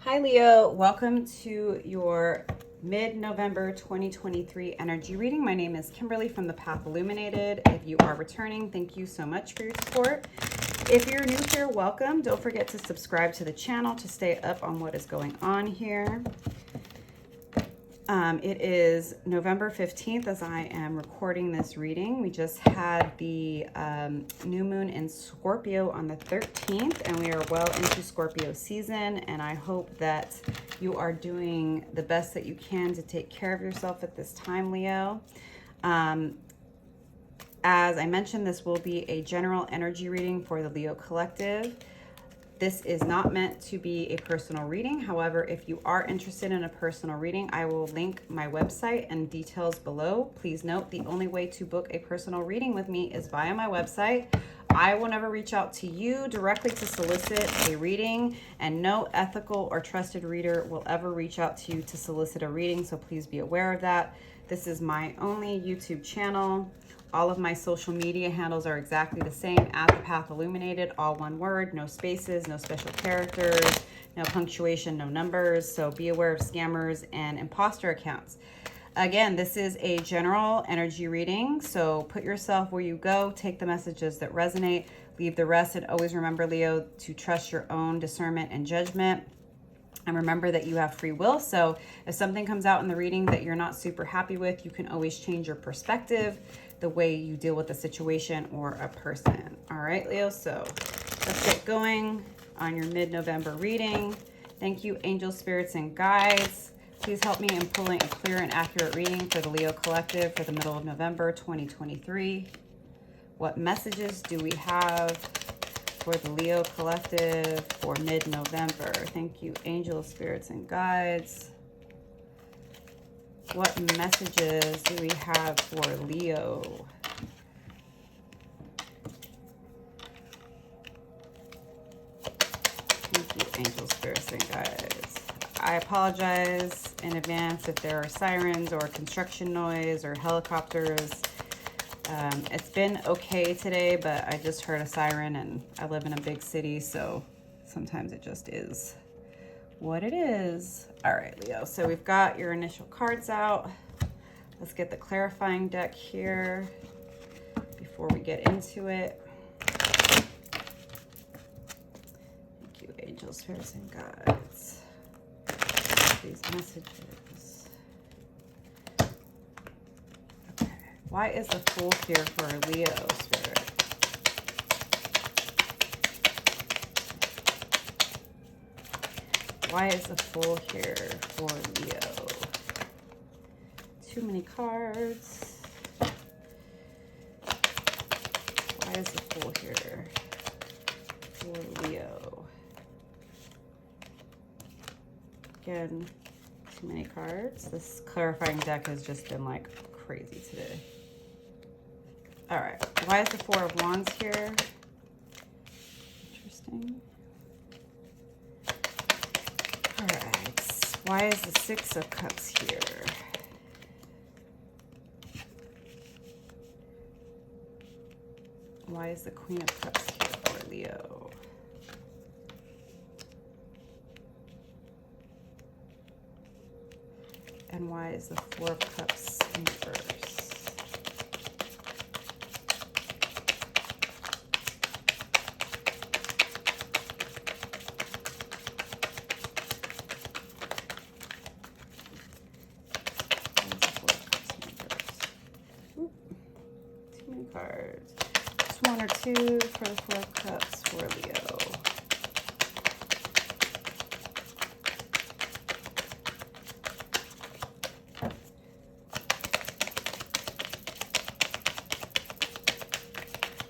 Hi Leo, welcome to your mid-November 2023 energy reading. My name is Kimberly from the Path Illuminated. If you are returning, thank you so much for your support. If you're new here, welcome. Don't forget to subscribe to the channel to stay up on what is going on here. It is November 15th as I am recording this reading. We just had the new moon in Scorpio on the 13th, and we are well into Scorpio season, and I hope that you are doing the best that you can to take care of yourself at this time, Leo. As I mentioned, this will be a general energy reading for the Leo collective. This is not meant to be a personal reading. However, if you are interested in a personal reading, I will link my website and details below. Please note, the only way to book a personal reading with me is via my website. I will never reach out to you directly to solicit a reading, and no ethical or trusted reader will ever reach out to you to solicit a reading, so please be aware of that. This is my only YouTube channel. All of my social media handles are exactly the same, at the Path Illuminated, all one word, no spaces, no special characters, no punctuation, no numbers. So be aware of scammers and imposter accounts. Again, this is a general energy reading, so put yourself where you go, take the messages that resonate, leave the rest, and always remember, Leo, to trust your own discernment and judgment. And remember that you have free will, so if something comes out in the reading that you're not super happy with, you can always change your perspective, the way you deal with a situation or a person. All right, Leo, so let's get going on your mid-November reading. Thank you, angels, spirits, and guides. Please help me in pulling a clear and accurate reading for the Leo collective for the middle of November 2023. What messages do we have for the Leo collective for mid-November? Thank you, angels, spirits, and guides. What messages do we have for Leo? Thank you, angels, spirits, and guides. I apologize in advance if there are sirens or construction noise or helicopters. It's been okay today, but I just heard a siren, and I live in a big city, so sometimes it just is what it is. All right, Leo, so we've got your initial cards out. Let's get the clarifying deck here before we get into it. Thank you, angels, spirits, and guides. These messages. Okay, why is the Fool here for Leo, Spirit? Why is the Fool here for Leo? Too many cards. Why is the Fool here for Leo? Again, too many cards. This clarifying deck has just been like crazy today. All right. Why is the Four of Wands here? Interesting. All right. Why is the Six of Cups here? Why is the Queen of Cups here for Leo? And why is the Four of Cups in reverse? Cards. Just one or two for the Four of Cups for Leo.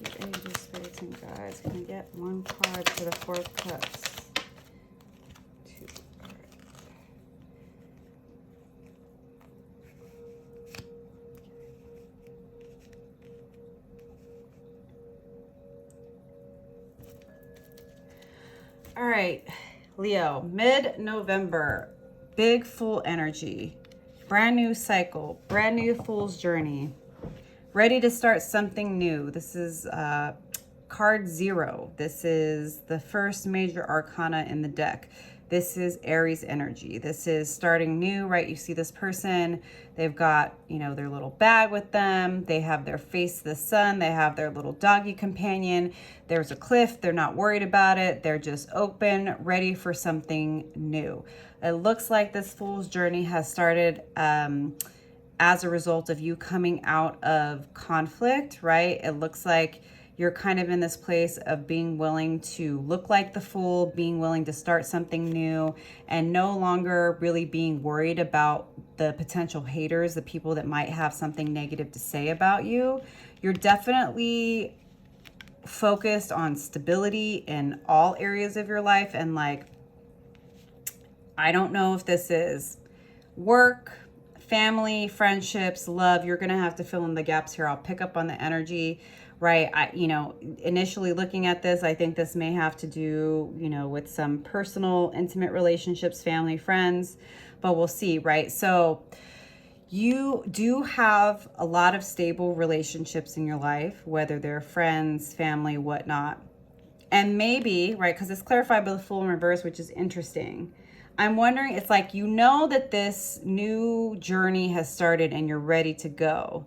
You angels, spirits, and guides. Can I get one card for the Four of Cups? Two. All right. All right, Leo, mid-November, big Fool energy, brand new cycle, brand new Fool's journey, ready to start something new. This is card 0. This is the first major arcana in the deck. This is Aries energy. This is starting new, right? You see this person, they've got, you know, their little bag with them. They have their face to the sun. They have their little doggy companion. There's a cliff. They're not worried about it. They're just open, ready for something new. It looks like this Fool's journey has started as a result of you coming out of conflict, right? It looks like you're kind of in this place of being willing to look like the Fool, being willing to start something new, and no longer really being worried about the potential haters, the people that might have something negative to say about you. You're definitely focused on stability in all areas of your life. And like, I don't know if this is work, family, friendships, love. You're going to have to fill in the gaps here. I'll pick up on the energy, right? Initially looking at this, I think this may have to do, with some personal, intimate relationships, family, friends, but we'll see, right? So you do have a lot of stable relationships in your life, whether they're friends, family, whatnot. And maybe, right, because it's clarified by the Fool in reverse, which is interesting. I'm wondering, it's like, that this new journey has started and you're ready to go.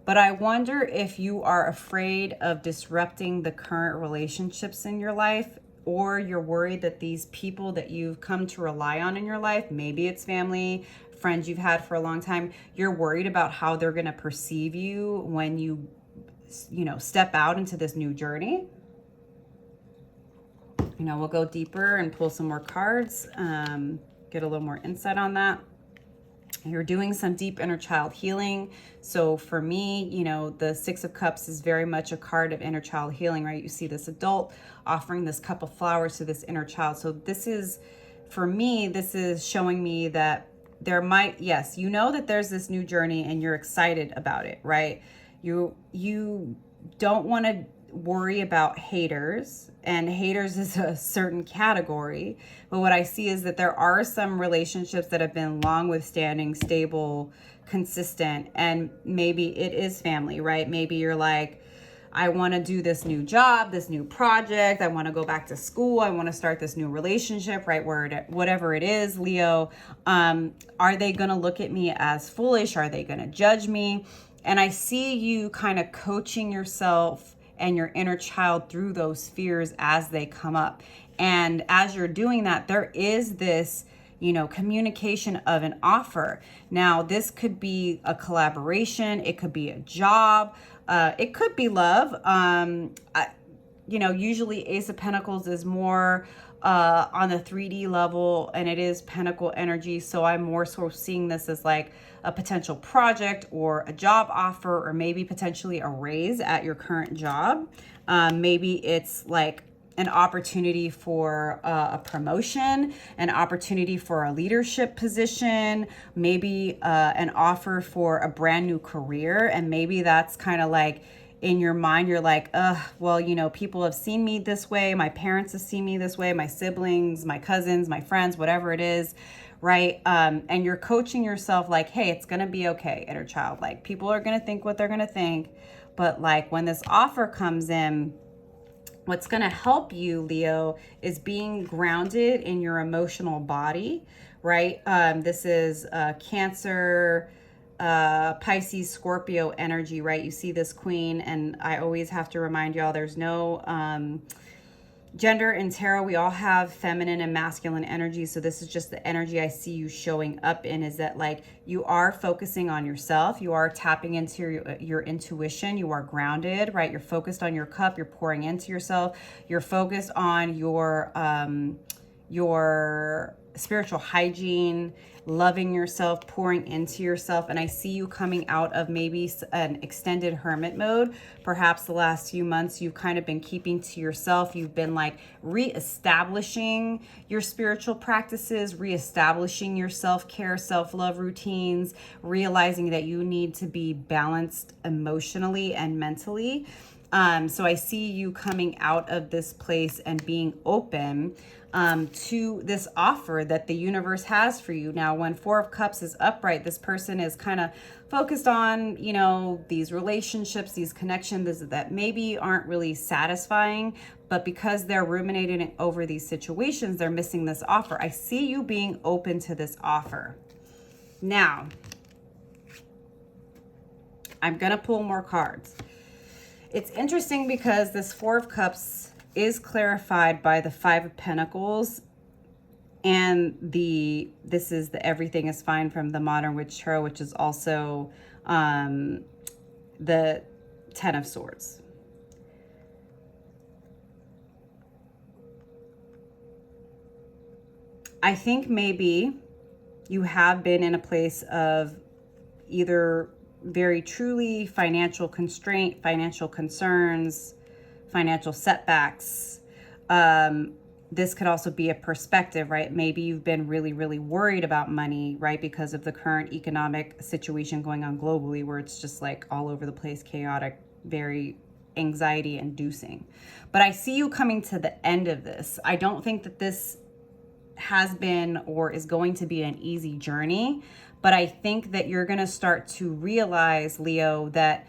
But I wonder if you are afraid of disrupting the current relationships in your life, or you're worried that these people that you've come to rely on in your life, maybe it's family, friends you've had for a long time, you're worried about how they're going to perceive you when you step out into this new journey. We'll go deeper and pull some more cards, get a little more insight on that. You're doing some deep inner child healing. So for me, the Six of Cups is very much a card of inner child healing, right? You see this adult offering this cup of flowers to this inner child. So this is, for me, this is showing me that there might, yes, that there's this new journey and you're excited about it, right? You don't want to worry about haters, and haters is a certain category, but what I see is that there are some relationships that have been long withstanding, stable, consistent, and maybe it is family, right? Maybe you're like, I want to do this new job, this new project, I want to go back to school, I want to start this new relationship, right? Whatever it is, Leo, are they going to look at me as foolish? Are they going to judge me? And I see you kind of coaching yourself and your inner child through those fears as they come up. And as you're doing that, there is this, communication of an offer. Now, this could be a collaboration. It could be a job. It could be love. Usually Ace of Pentacles is more on the 3D level, and it is Pentacle energy. So I'm more so seeing this as like a potential project or a job offer, or maybe potentially a raise at your current job. Maybe it's like an opportunity for a promotion, an opportunity for a leadership position, maybe an offer for a brand new career. And maybe that's kind of like, in your mind, you're like, people have seen me this way. My parents have seen me this way. My siblings, my cousins, my friends, whatever it is, right? And you're coaching yourself like, hey, it's going to be okay, inner child. Like, people are going to think what they're going to think. But like, when this offer comes in, what's going to help you, Leo, is being grounded in your emotional body, right? This is Cancer, Pisces, Scorpio energy, right? You see this queen, and I always have to remind y'all, there's no gender in tarot. We all have feminine and masculine energy. So this is just the energy I see you showing up in, is that like, you are focusing on yourself. You are tapping into your intuition. You are grounded, right? You're focused on your cup. You're pouring into yourself. You're focused on your spiritual hygiene, loving yourself, pouring into yourself. And I see you coming out of maybe an extended hermit mode. Perhaps the last few months you've kind of been keeping to yourself. You've been like reestablishing your spiritual practices, reestablishing your self-care, self-love routines, realizing that you need to be balanced emotionally and mentally. So I see you coming out of this place and being open to this offer that the universe has for you. Now, when Four of Cups is upright, this person is kind of focused on, you know, these relationships, these connections that maybe aren't really satisfying, but because they're ruminating over these situations, they're missing this offer. I see you being open to this offer. Now, I'm going to pull more cards. It's interesting because this Four of Cups is clarified by the Five of Pentacles, and this is the Everything is Fine from the Modern Witch Tarot, which is also the Ten of Swords. I think maybe you have been in a place of either very truly financial constraint, financial concerns, financial setbacks. This could also be a perspective, right? Maybe you've been really, really worried about money, right? Because of the current economic situation going on globally, where it's just like all over the place, chaotic, very anxiety inducing. But I see you coming to the end of this. I don't think that this has been or is going to be an easy journey, but I think that you're going to start to realize, Leo, that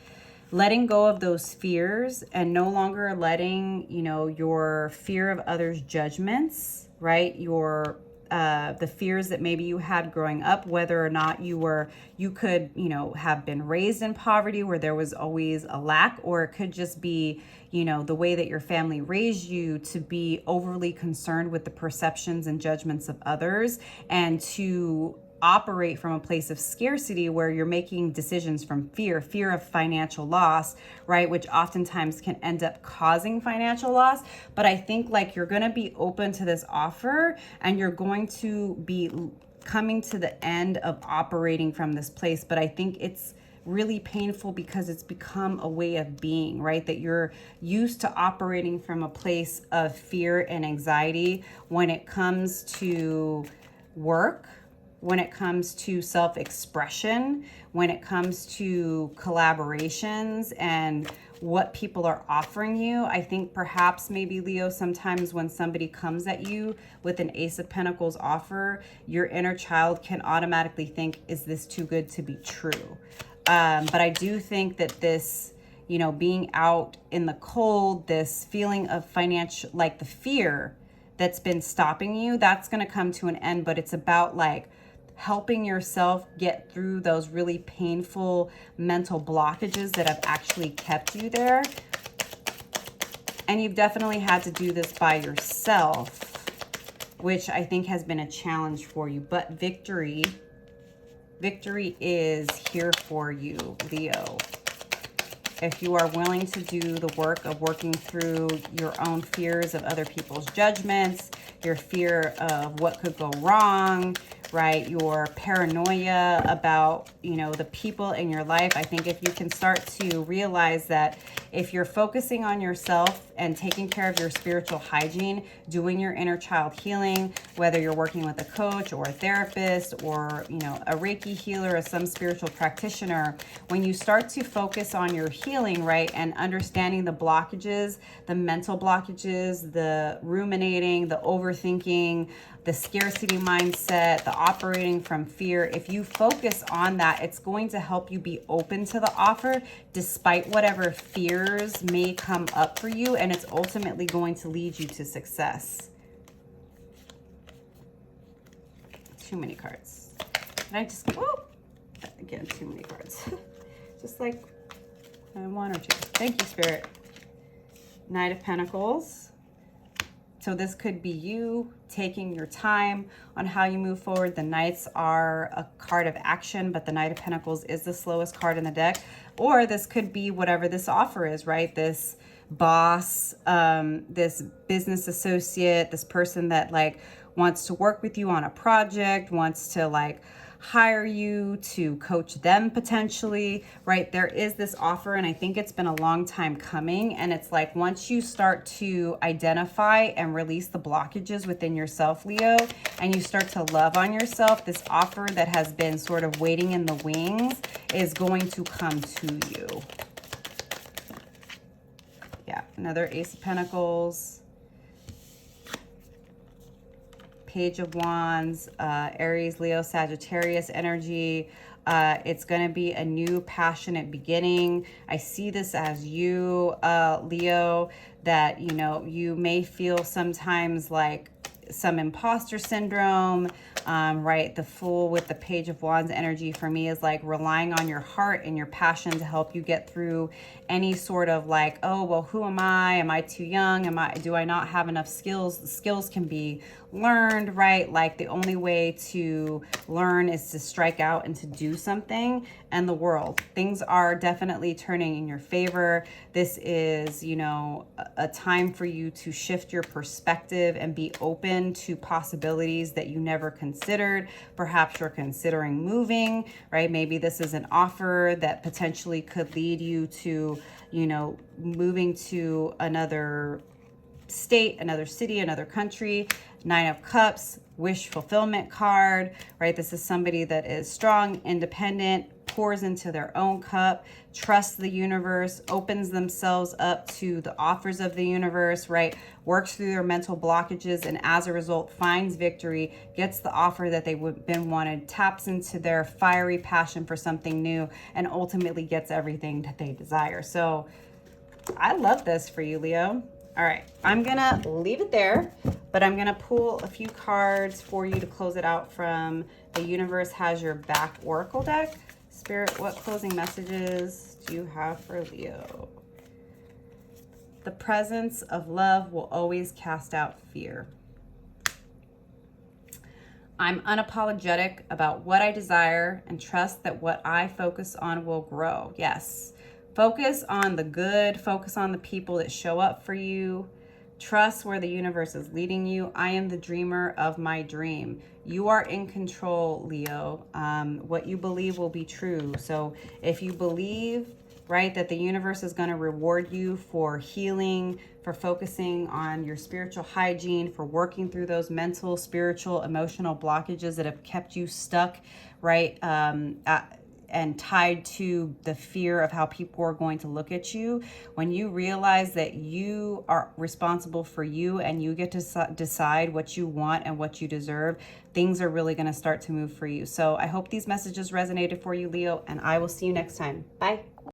letting go of those fears and no longer letting, you know, your fear of others' judgments, right? Your the fears that maybe you had growing up, whether or not you could, you know, have been raised in poverty where there was always a lack, or it could just be, you know, the way that your family raised you to be overly concerned with the perceptions and judgments of others, and to operate from a place of scarcity where you're making decisions from fear of financial loss, right? Which oftentimes can end up causing financial loss. But I think like you're going to be open to this offer, and you're going to be coming to the end of operating from this place. But I think it's really painful because it's become a way of being, right? That you're used to operating from a place of fear and anxiety when it comes to work, when it comes to self-expression, when it comes to collaborations and what people are offering you. I think perhaps maybe, Leo, sometimes when somebody comes at you with an Ace of Pentacles offer, your inner child can automatically think, is this too good to be true? But I do think that this, you know, being out in the cold, this feeling of financial, like the fear that's been stopping you, that's going to come to an end. But it's about like helping yourself get through those really painful mental blockages that have actually kept you there. And you've definitely had to do this by yourself, which I think has been a challenge for you. But victory is here for you, Leo. If you are willing to do the work of working through your own fears of other people's judgments, your fear of what could go wrong, right? Your paranoia about, you know, the people in your life. I think if you can start to realize that if you're focusing on yourself and taking care of your spiritual hygiene, doing your inner child healing, whether you're working with a coach or a therapist or, you know, a Reiki healer or some spiritual practitioner, when you start to focus on your healing, right, and understanding the blockages, the mental blockages, the ruminating, the overthinking, the scarcity mindset, the operating from fear, if you focus on that, it's going to help you be open to the offer despite whatever fears may come up for you, and it's ultimately going to lead you to success. Too many cards. And I just, whoa, again, too many cards. Just like one or two. Thank you, Spirit. Knight of Pentacles. So this could be you taking your time on how you move forward. The Knights are a card of action, but the Knight of Pentacles is the slowest card in the deck. Or this could be whatever this offer is, right? This boss, this business associate, this person that like wants to work with you on a project, wants to like hire you to coach them potentially, right? There is this offer, and I think it's been a long time coming. And it's like once you start to identify and release the blockages within yourself, Leo, and you start to love on yourself, this offer that has been sort of waiting in the wings is going to come to you. Yeah, another Ace of Pentacles. Page of Wands, Aries, Leo, Sagittarius energy. It's going to be a new passionate beginning. I see this as you, Leo, that, you know, you may feel sometimes like some imposter syndrome, right? The Fool with the Page of Wands energy for me is like relying on your heart and your passion to help you get through any sort of like, oh, well, who am I? Am I too young? Do I not have enough skills? The skills can be learned, right? Like the only way to learn is to strike out and to do something. And the world, things are definitely turning in your favor. This is, you know, a time for you to shift your perspective and be open to possibilities that you never considered. Perhaps you're considering moving, right? Maybe this is an offer that potentially could lead you to, you know, moving to another state, another city, another country. 9 of Cups, wish fulfillment card, right? This is somebody that is strong, independent, pours into their own cup, trusts the universe, opens themselves up to the offers of the universe, right? Works through their mental blockages, and as a result finds victory, gets the offer that they've been wanted, taps into their fiery passion for something new, and ultimately gets everything that they desire. So I love this for you, Leo. All right, I'm gonna leave it there, but I'm gonna pull a few cards for you to close it out from the Universe Has Your Back Oracle deck. Spirit, what closing messages do you have for Leo? The presence of love will always cast out fear. I'm unapologetic about what I desire and trust that what I focus on will grow. Yes. Focus on the good. Focus on the people that show up for you. Trust where the universe is leading you. I am the dreamer of my dream. You are in control, Leo. What you believe will be true. So if you believe, right, that the universe is going to reward you for healing, for focusing on your spiritual hygiene, for working through those mental, spiritual, emotional blockages that have kept you stuck, right, and tied to the fear of how people are going to look at you. When you realize that you are responsible for you and you get to decide what you want and what you deserve, things are really going to start to move for you. So I hope these messages resonated for you, Leo, and I will see you next time. Bye.